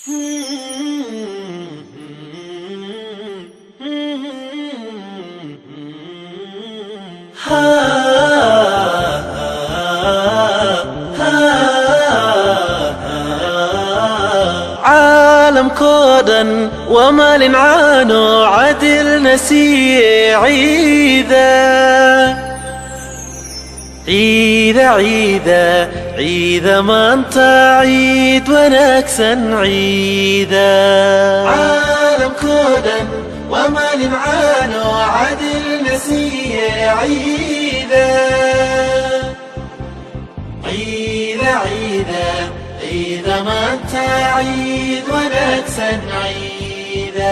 عالم كودا ومال عانو عدل نسي عيدا ما انت عيد ونكسن عيدا. عالم كودا ومال عانو عدل نسي عيدا ما انت عيد ونكسن عيدا.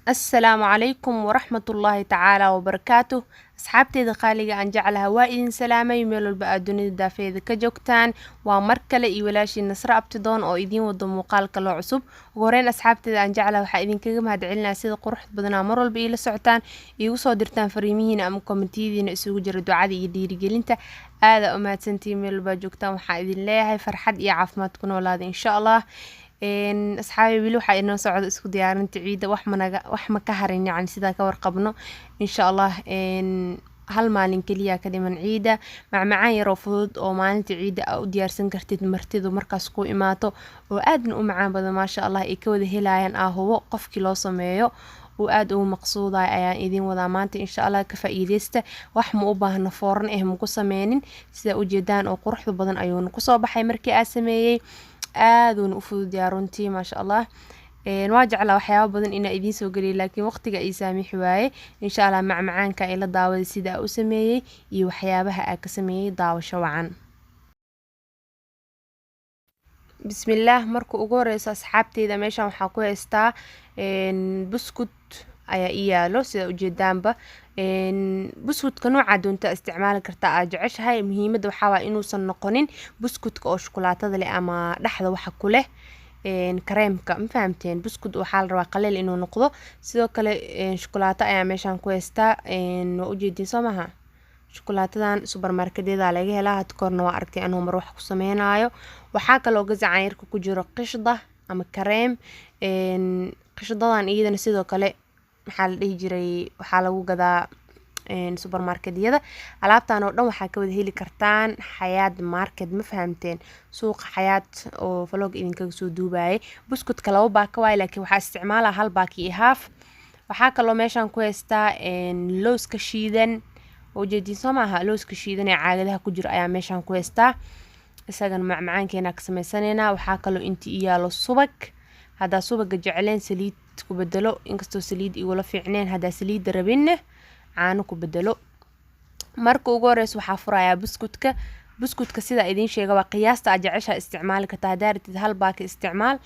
السلام عليكم ورحمة الله تعالى وبركاته. أصحابتي قاليga aan jeclahay waa idin salaamay meel walba aad dunida daafeeda ka joogtaan. waa mar kale iyo walaashii Nasra Abtidoon oo idin wado muuqaal kale cusub. ugu horreyn asxaabteeda aan jeclahay waxa idinkaga mahadcelinayaa sida quruxda badan mar walba ila socotaan igu soo dirtaan fariimihiina ama kommentidiina isugu jira ducada iyo dhiirigelinta. aad u mahadsantiin meel walba joogtaan. waxaan idin leeyahay farxad iyo caafimaad ku noolaada insha Allah. asxaabi wili waxa inoo socdo isku diyaarinta ciida wax ma ka harin yani sida ka warqabno insha Allah. hal maalin kaliya ka dhiman ciida macmacaan yar oo fudud oo maalinta ciida u diyaarsan kartid martidu markaas ku imaato oo aadna u macaan badan maasha Allah ay ka wada helayaan hubo qofkii loo sameeyo oo aad ugu maqsuuday ayaan idin wadaa maanta insha Allah ka faa'iideysta. wax ma u baahna foorn ma ku sameenin sida u jeedaan oo quruxda badan ayuu ku soo baxay markii aan sameeyay. aaduna u fudud yaa runtii maasha Allah. waa jeclaa waxyaabo badan inaa idiin soo geliyo laakiin waqtiga ay saamixi waaye insha Allah macmacaanka ila daawada sida u sameeyay iyo waxyaabaha aan ka sameeyay daawasho wacan. bismillaah. marka ugu horeysa asxaabteeda meeshan waxaa ku haystaa buskut ayaa iyaalo sida u jeedaanba. buskutka nooca doonta isticmaali kartaa aad jeceshahay. muhiimadda waxaa waa inuusan noqonin buskutka oo shukulaatada leh ama dhaxda waxa ku leh kareemka ma fahamteen. buskut waxaa la rabaa qaleel inuu noqdo. sidoo kale shukulaato ayaa meeshan ku haystaa. waa u jeedin soo maha shukulaatadan supermarketyada laga helaa. had korna waa aragtay anoo mar wax ku sameynayo. waxaa kaloo gazacan yarka ku jiro qishda ama kareem. qishdadan iyadana sidoo kale maxaa la dhihi jiray waxaa lagu gadaa supermarketyada. alaabtan oo dhan waxaa ka wada heli kartaan Xayaat market ma fahamteen suuqa Xayaat oo vlog idinkaga soo duubayay. buskutka 2 baaka waay laakiin waxaa isticmaalaa 1 baaki iyo half. waxaa kaloo meeshan ku haystaa looska shiidan oo jeedin soo maaha. looska shiidan ee caagadaha ku jira ayaa meeshan ku haystaa. isagan macmacaankeena ka sameysanayna. waxaa kaloo intii iyaalo subag. haddaa subaga jecleen saliid ku bedelo inkastoo saliid igula fiicneen. haddaa saliid rabinna caano ku bedelo. marka ugu horeysa waxaa furayaa buskutka sida idin sheega waa qiyaasta aad jecesha isticmaali kartaa. haddaa rabtid 1 baaki isticmaal.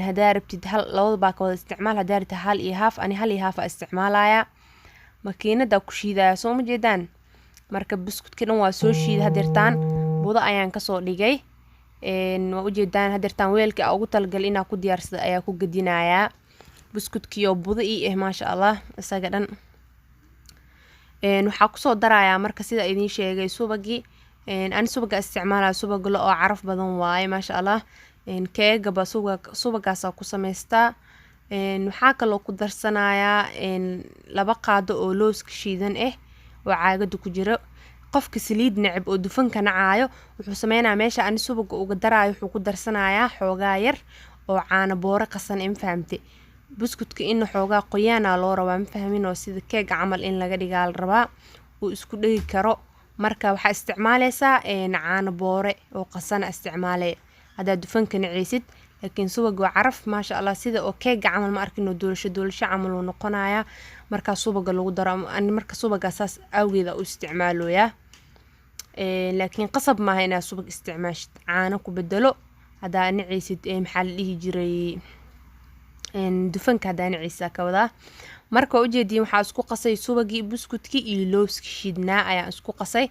haddaa rabtid 2 baaki wada isticmaal. haddaa rabtid 1 iyo half. ani 1 iyo half isticmaalaya. makiinada ku shiidaya soo ma jeedaan. marka buskutka dhan waa soo shiid hadeertaan budo ayaan ka soo dhigay. waa u jeedaan hadeertaan weelka ugu talgal inaa ku diyaarsada ayaa ku gadinayaa. buskutkiyo budo maasha Allah isaga dhan. waxaa ku soo darayaa marka sida idin sheegay subagi. ani subaga isticmaalaa subag lo oo caraf badan waaye maasha Allah. keegaba subagaas ku sameystaa. waxaa kaloo ku darsanayaa 2 qaado oo looska shiidan oo caagada ku jiro. qofka saliid neceb oo dufanka nacaayo wuxuu sameynaa meesha ani subaga uga daraayo wuxuu ku darsanayaa xoogaa yar oo caano booro qasan in fahamte. buskutka in xoogaa qoyaana loo rabaa ma fahmin oo sida keeg camal in laga dhigaa la rabaa uu isku dhigi karo. marka waxaa isticmaalaysaa caano boore oo qasan isticmaalee haddaa dufanka nacaysid. laakiin subaga waa caraf maasha Allah sida oo keeg camal ma arkin oo doolasho camal uu noqonayaa marka subaga lagu daro. ani marka subaga saas awgeeda u isticmaalooyaa. laakiin qasab maaha inaad subag isticmaashid. caano ku bedelo haddaa nacaysid maxaa la dhihi jiray dufanka haddaa nacaysaa ka wadaa. marka u jeedin waxaa isku qasay subagii buskutki iyo looska shiidnaa ayaa isku qasay.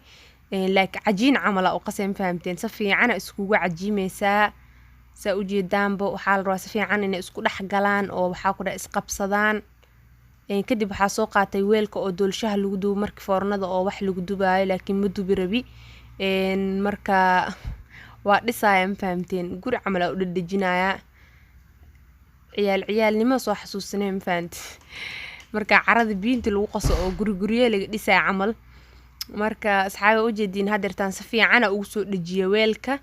laakiin cajiin camal u qasay ma fahamteen. si fiican iskugu cajiimaysaa. saa u jeedaanba waxaa la rabaa si fiican inay isku dhex galaan oo waxaa ku dhac isqabsadaan. kadib waxaa soo qaatay weelka oo doolshaha lagu dubo markii foornada oo wax lagu dubaayo laakiin ma dubi rabi. marka waa dhisaya ma fahamteen guri camal u dhadhajinaya ciyaalnimo soo xasuusanay ma fahanti marka carada biinta lagu qaso oo gurigurye laga dhisay camal marka asxaabta u jeedin hadeertaan si fiican ugu soo dhajiyo weelka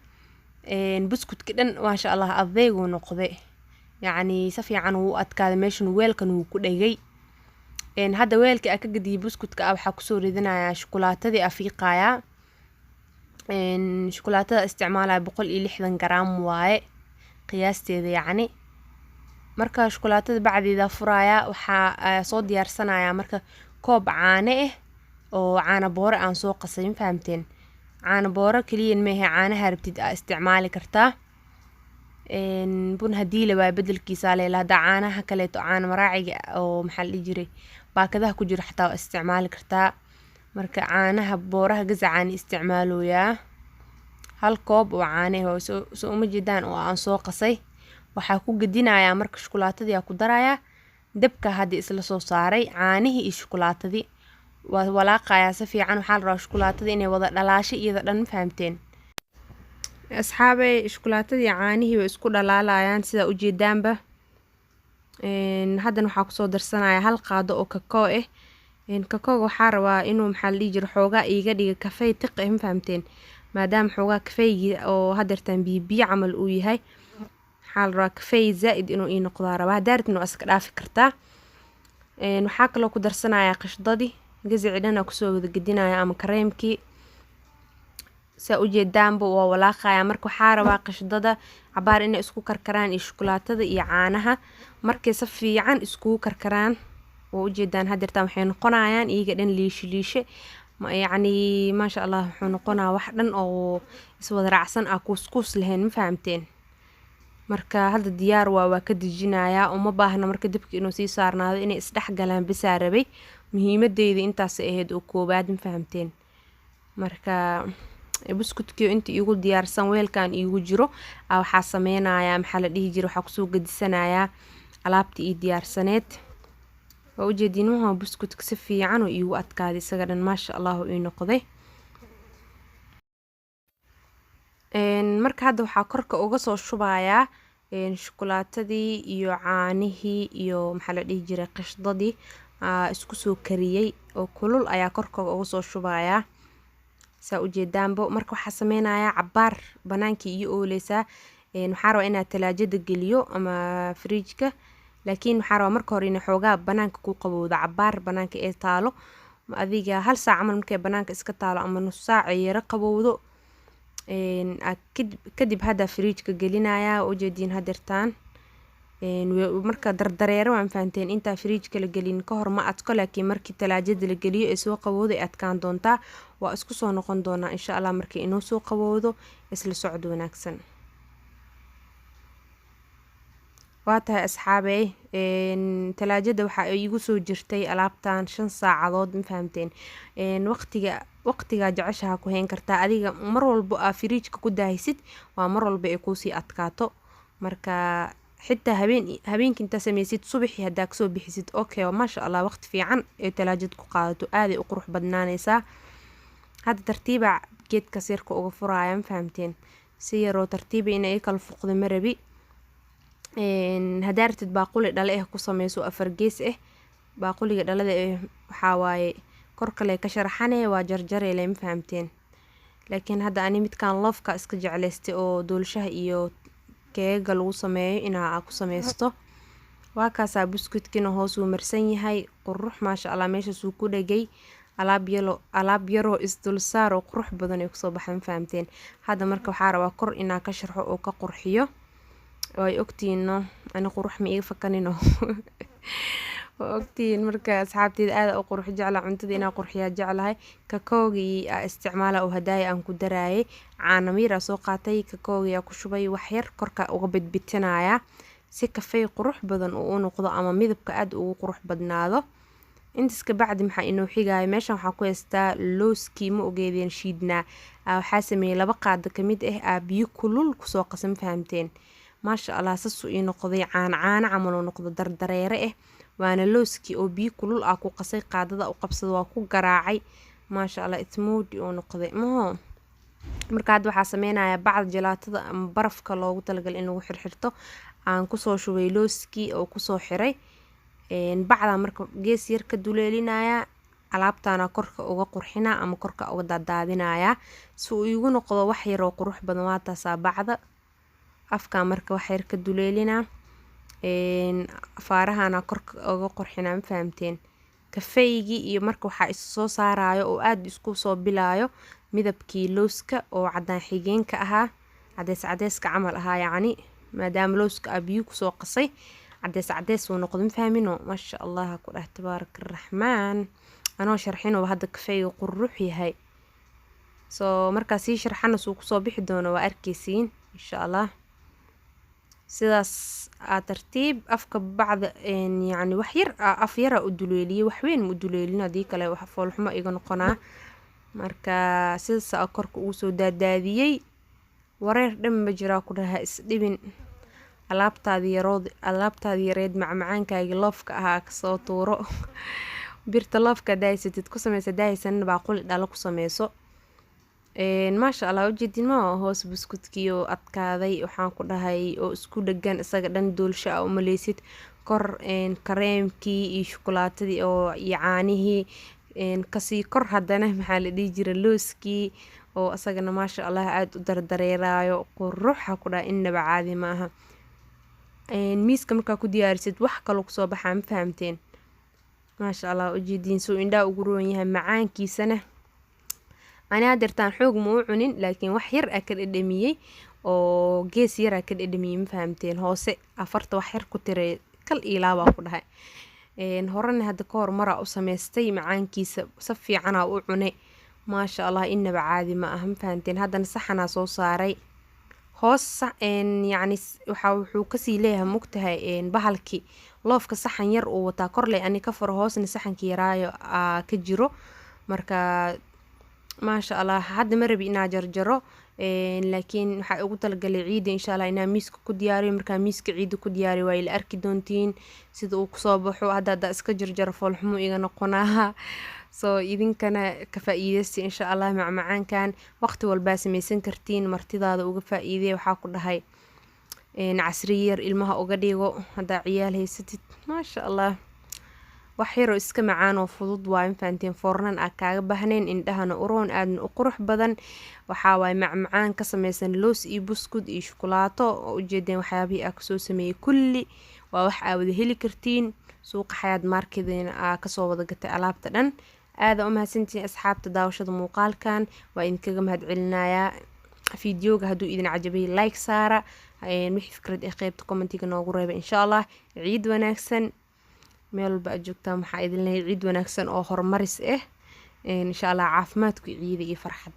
buskudka dhan maasha Allah adeegu noqday yacni si fiican uu adkaaday meeshan weelkan uu ku dhagay hadda weelka ka gadiyo buskudka waxa ku soo ridanayaa shukulaatadii afiiqaya shukulaatada isticmaalaya 160 gram waaye qiyaasteeda yacni marka shukulaatada bacdeeda furaya waxa soo diyaarsanaya marka koob caano oo caano boore aan soo qasay fahamteen caano boore kaliya ma aha caanaha rabtid isticmaali kartaa bun hadii la waa bedelkiisa leeyahay caanaha kale to caano maraaciga oo maxal jiray baakadaha ku jira xataa isticmaali kartaa marka caanaha booraha gazacaan isticmaalooyaa hal koob oo caano oo soo uma jeedaan oo aan soo qasay waxa ku gadinayaa marka shukulaatadii ku daraya dabka hadii isla soo saaray caanihi iyo shukulaatadii waa walaaqaya si fiican waxa la rabaa shukulaatadii inay wada dhalaashay iyada dhan fahamteen asxaabay shukulaatadii caanihi way isku dhalaalayaan sida u jeedaanba hadan waxa ku soo darsanaya hal qaado oo kakao kakao waxa rabaa inuu maxal jiro xoogaa iiga dhiga kafee tiq ma fahamteen maadaama xoogaa kafeeygi oo hadeertan biyo camal uu yahay xal rabaa kafee zaid inuu ii noqdo rabaa daartino iska dhaafi kartaa waxa kale ku darsanaya qashdadii gazicidana ku soo wada gadinaya ama kareemkii sa u jeedaanba waa walaaqaya marka waxa rabaa qashdada cabaar inay isku karkaraan iyo shukulaatada iyo caanaha markay si fiican isku karkaraan oo u jeedaan hadeertan waxay noqonayaan iyaga dhan liishe yacni ma sha Allah wuxuu noqonaa wax dhan oo iswada raacsan kuuskuus lahayn ma fahamteen marka hadda diyaar waa ka dejinayaa uma baahna marka dibka inuu sii saarnaado inay isdhex galaan bisaa rabay muhiimadeeda intaas ahayd oo koobaad ma fahamteen marka buskudkii inta igu diyaarsan weelkan igu jiro waxa sameynaya maxaa la dhihi jiray waxa ku soo gadisanaya alaabtii diyaarsaneed oo u jeedin waxa buskudka si fiican oo igu adkaaday isaga dhan ma sha Allah uu noqday marka hadda waxa korka uga soo shubaya shukulaatadii iyo caanihii iyo maxaa la dhihi jiray qashdadii isku soo kariyay oo kulul ayaa korka uga soo shubaya saa u jeedaanbo marka waxa sameynaya cabaar banaankii iyo ooleysa waxa rabaa inaad talaajada geliyo ama fridge-ka laakiin waxa rabaa marka hore in xoogaa banaanka ku qabowdo cabaar banaanka ee taalo adiga hal saac camal markay banaanka iska taalo ama nus saac yara qabowdo kadib hada fridge-ka gelinaya oo jeedin hadeertaan marka dardareero waan fahanteen inta fridge-ka la gelin ka hor ma adko laakiin markii talaajada la geliyo ee soo qabowdo ay adkaan doontaa waa isku soo noqon doonaa insha Allah markii inuu soo qabowdo isla socdo wanaagsan waa tahay asxaabay talaajada waxa ay igu soo jirtay alaabtan 5 saacadood ma fahamteen waqtiga jeceshaha ku heen kartaa adiga mar walba fridge-ka ku daahaysid waa mar walba ay ku sii adkaato marka xitaa habeenkii inta sameeysid subaxii hadaa kasoo bixisid okay ma sha Allah waqti fiican ee talaajad ku qaadato aad ay u qurux badnaanaysaa hadda tartiiba geedka sirka uga furaya ma fahamteen si yaro tartiiba inay kala fuqdo marabi hadaartid baaquli dhale ku sameyso 4 gees baaquliga dhalada waxa waaye kor kale ka sharaxanay waa jarjareelay ma fahamteen laakiin hadda ani midkaan lofka iska jecleystay oo doolshaha iyo keega lagu sameeyo inaa ku sameysto waa kaasa buskudkina hoos uu marsan yahay qurux ma sha Allah meesha soo ku dhagay alaab yaro isdul saar oo qurux badan ay ku soo baxan fahamteen hadda marka waxa rabaa kor inaa ka sharxo oo ka qurxiyo way ogtiino ana qurux ma iga fakanino ogtiin marka asxaabteeda aad u qurux jecla cuntada inaa qurxiyaa jeclahay kakoogi isticmaala oo hadaaya aan ku daraayay caano miira soo qaatay kakoogi ku shubay wax yar korka uga bidbitinaya si kafee qurux badan oo noqdo ama midabka aad ugu qurux badnaado intaas ka bacdi maxaa inoo xigay meeshan waxa ku haystaa looskii ma ogeedeen shiidna waxa sameeyay 2 qaado kamid biyo kulul ku soo qasan fahamteen ma sha Allah sasu ii noqday caano camal oo noqdo dardareere waana looskii oo biyo kulul ku qasay qaadada u qabsado waa ku garaacay ma sha Allah itmoodi oo noqday marka hadda waxaa sameynayaa bacda jalaatada ama barafka loogu talagalay in lagu xirxirto aan kusoo shubay looskii oo kusoo xiray bacda marka gees yar ka duleelinayaa alaabtaana korka uga qurxinaa ama korka uga daadaadinayaa si uu igu noqdo wax yar oo qurux badan. waa taasaa bacda afkaa marka wax yar ka duleelinaa faarahana korka uga qurxinaa, ma fahamteen. kafeygii iyo marka waxaa is soo saarayo oo aad isku soo bilaayo midabkii looska oo cadaan xigeenka ahaa, cadeeska camal ahaa yacni, maadaama looska aa biyo kusoo qasay cadees uu noqdo, ma fahmino. maasha allah ku dhah tabaaraka raxmaan. anoo sharxinoo hadda kafeyga qurux yahay, soo markaa sii sharxana suu kusoo bixi doono waa arkeysiin insha allah. sidaas aa tartiib afka bacda yacni wax yar af yara u duleeliyay, waxweyn ma u duleelin, haddii kale wax foolxumo iga noqonaa. marka sidaas aa korka ugu soo daadaadiyey. wareer dhan ma jiraa ku dhaha isdhibin. alaabtaadii yareed macmacaankaagii loofka ahaa kasoo tuuro. birta loofka dahaysatid ku sameysa, dahaysanna baaquli dhalo ku sameyso. maasha allah ujeedin ma hoos buskudkii oo adkaaday waxaan ku dhahay oo isku dhagan isaga dhan doolsho a umaleysid, kor kareemkii iyo shukulaatadii oo iyo caanihii kasii kor haddana maxaa la dhihi jira looskii oo isagana maasha allah aada u dardareeraayo quruxa ku dhaha innaba caadi maaha. miiska markaa ku diyaarisid wax kaloo kusoo baxaa, ma fahamteen. maasha allah ujeediin suu indhaa ugu roon yahay, macaankiisana ani hadeertaan xoog ma u cunin, laakiin wax yar aa ka dhadhamiyey oo gees yar aa ka dhadhamiyey, ma fahamteen. hoose afarta wax yar ku tiray kal ilaabaa ku dhahay. horena hadda ka hor maraa u sameystay, macaankiisa si fiicanaa u cunay maasha allah innaba caadi ma ah, ma fahamteen. haddana saxanaa soo saaray hoos yacni wuxuu kasii leeyahay mogtahay bahalkii loofka saxan yar uu wataa korley ani ka faro, hoosna saxanka yaraayo aa ka jiro. marka maasha allah hadda ma rabi inaa jarjaro, laakiin waxaa ugu talagalay ciida insha allah inaa miiska ku diyaariyo. markaa miiska ciida ku diyaariyo waa ila arki doontiin sida uu kusoo baxo. hadda iska jarjaro foolxumo iga noqonaa. soo idinkana ka faa-iideysta insha allah. macmacaankan waqti walbaa sameysan kartiin, martidaada uga faa-iidey. waxaa ku dhahay casri yar ilmaha uga dhigo haddaa ciyaal haysatid, maasha allah. wax yaroo iska macaan oo fudud waaye, ma fahanteen. foornan aa kaaga bahnayn, indhahana uroon aadna u qurux badan. waxaa waaye macmacaan ka sameysan loos iyo buskud iyo shukulaato oo ujeedeen waxyaabihii aa kasoo sameeyey kulli waa wax aa wada heli kartiin. suuqa xayaad markedina aa kasoo wada gatay alaabta dhan. aada u mahadsantihiin asxaabta daawashada muuqaalkan, waa idinkaga mahad celinayaa. fideoga hadduu idin cajabay like saara, wixii fikrad ee qeybta commentiga noogu reeba insha allah. ciid wanaagsan meel walba aad joogtaan, waxaa idin leeyahay ciid wanaagsan oo horumaris ah insha allah. caafimaadku ciida iyo farxad.